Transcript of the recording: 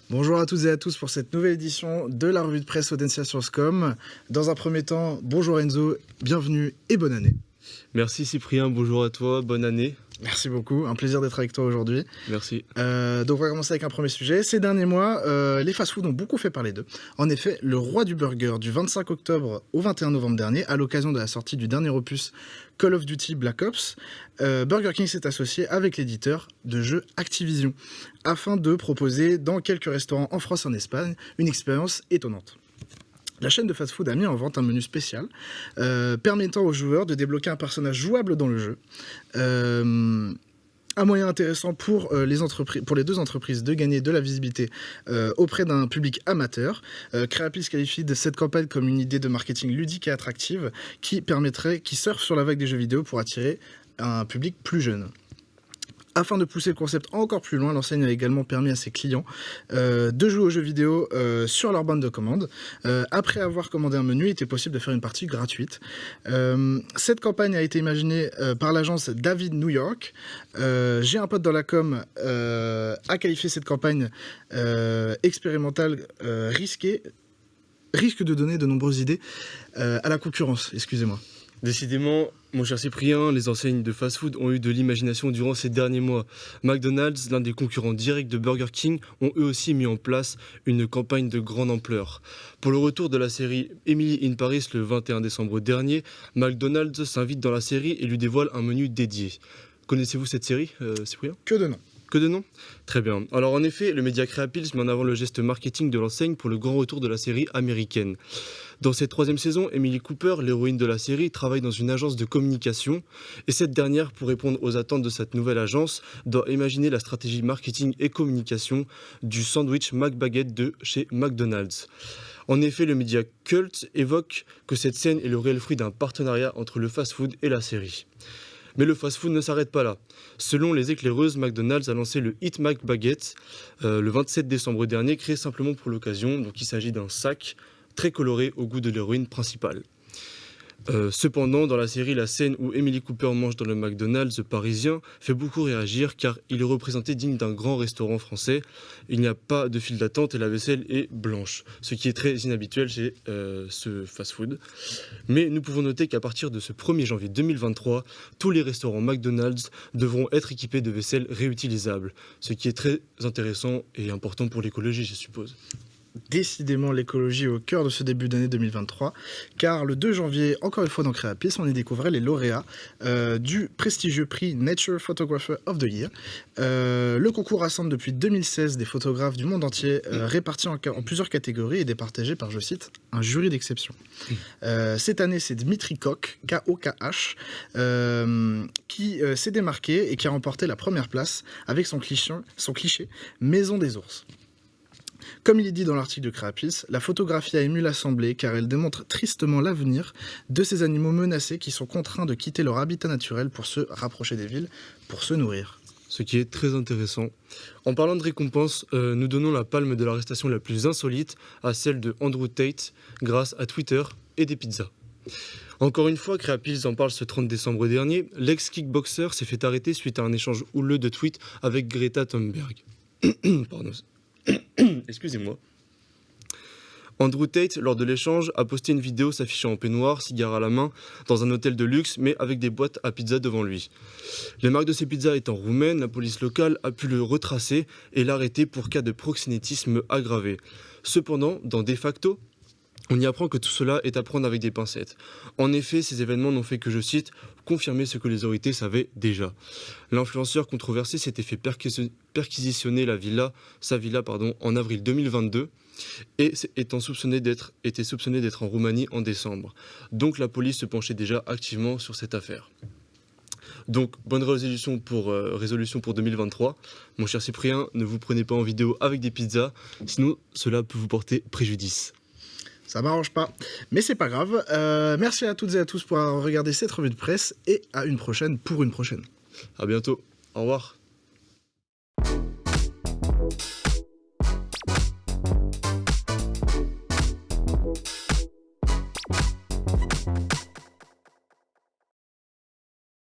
Bonjour à toutes et à tous pour cette nouvelle édition de la revue de presse Audencia Scom. Dans un premier temps, bonjour Enzo, bienvenue et bonne année. Merci Cyprien, bonjour à toi, bonne année. Merci beaucoup, un plaisir d'être avec toi aujourd'hui. Merci. Donc on va commencer avec un premier sujet. Ces derniers mois, les fast-foods ont beaucoup fait parler d'eux. En effet, le roi du burger du 25 octobre au 21 novembre dernier, à l'occasion de la sortie du dernier opus Call of Duty Black Ops, Burger King s'est associé avec l'éditeur de jeux Activision afin de proposer dans quelques restaurants en France et en Espagne une expérience étonnante. La chaîne de fast-food a mis en vente un menu spécial permettant aux joueurs de débloquer un personnage jouable dans le jeu. Un moyen intéressant pour les deux entreprises de gagner de la visibilité auprès d'un public amateur. Creapils qualifie de cette campagne comme une idée de marketing ludique et attractive qui surfe sur la vague des jeux vidéo pour attirer un public plus jeune. Afin de pousser le concept encore plus loin, l'enseigne a également permis à ses clients de jouer aux jeux vidéo sur leur bande de commande. Après avoir commandé un menu, il était possible de faire une partie gratuite. Cette campagne a été imaginée par l'agence David New York. J'ai un pote dans la com a qualifié cette campagne expérimentale risque de donner de nombreuses idées à la concurrence, excusez-moi. Décidément, mon cher Cyprien, les enseignes de fast-food ont eu de l'imagination durant ces derniers mois. McDonald's, l'un des concurrents directs de Burger King, ont eux aussi mis en place une campagne de grande ampleur. Pour le retour de la série Emily in Paris le 21 décembre dernier, McDonald's s'invite dans la série et lui dévoile un menu dédié. Connaissez-vous cette série, Cyprien ? Que de nom. Que de nom ? Très bien. Alors en effet, le média Creapils met en avant le geste marketing de l'enseigne pour le grand retour de la série américaine. Dans cette troisième saison, Emily Cooper, l'héroïne de la série, travaille dans une agence de communication et cette dernière, pour répondre aux attentes de cette nouvelle agence, doit imaginer la stratégie marketing et communication du sandwich McBaguette de chez McDonald's. En effet, le média Cult évoque que cette scène est le réel fruit d'un partenariat entre le fast-food et la série. Mais le fast-food ne s'arrête pas là. Selon les éclaireuses, McDonald's a lancé le Hit McBaguette le 27 décembre dernier, créé simplement pour l'occasion. Donc il s'agit d'un sac très coloré au goût de l'héroïne principale. Cependant, dans la série, la scène où Emily Cooper mange dans le McDonald's parisien fait beaucoup réagir car il est représenté digne d'un grand restaurant français. Il n'y a pas de file d'attente et la vaisselle est blanche, ce qui est très inhabituel chez ce fast-food. Mais nous pouvons noter qu'à partir de ce 1er janvier 2023, tous les restaurants McDonald's devront être équipés de vaisselle réutilisable, ce qui est très intéressant et important pour l'écologie, je suppose. Décidément l'écologie au cœur de ce début d'année 2023, car le 2 janvier, encore une fois dans Creapils, on y découvrait les lauréats du prestigieux prix Nature Photographer of the Year. Le concours rassemble depuis 2016 des photographes du monde entier répartis en plusieurs catégories et départagés par, je cite, un jury d'exception. Cette année, c'est Dmitri Kok, K-O-K-H, qui s'est démarqué et qui a remporté la première place avec son cliché Maison des ours. Comme il est dit dans l'article de Creapils, la photographie a ému l'Assemblée car elle démontre tristement l'avenir de ces animaux menacés qui sont contraints de quitter leur habitat naturel pour se rapprocher des villes, pour se nourrir. Ce qui est très intéressant. En parlant de récompenses, nous donnons la palme de l'arrestation la plus insolite à celle de Andrew Tate grâce à Twitter et des pizzas. Encore une fois, Creapils en parle ce 30 décembre dernier, l'ex-kickboxer s'est fait arrêter suite à un échange houleux de tweets avec Greta Thunberg. Pardon. Excusez-moi. Andrew Tate, lors de l'échange, a posté une vidéo s'affichant en peignoir, cigare à la main, dans un hôtel de luxe, mais avec des boîtes à pizza devant lui. Les marques de ces pizzas étant roumaines, la police locale a pu le retracer et l'arrêter pour cas de proxénétisme aggravé. Cependant, dans De facto, on y apprend que tout cela est à prendre avec des pincettes. En effet, ces événements n'ont fait que, je cite, confirmer ce que les autorités savaient déjà. L'influenceur controversé s'était fait perquisitionner sa villa en avril 2022 et était soupçonné d'être en Roumanie en décembre. Donc la police se penchait déjà activement sur cette affaire. Donc, bonne résolution pour 2023. Mon cher Cyprien, ne vous prenez pas en vidéo avec des pizzas, sinon cela peut vous porter préjudice. Ça m'arrange pas, mais c'est pas grave. Merci à toutes et à tous pour avoir regardé cette revue de presse et à une prochaine pour une prochaine. À bientôt. Au revoir.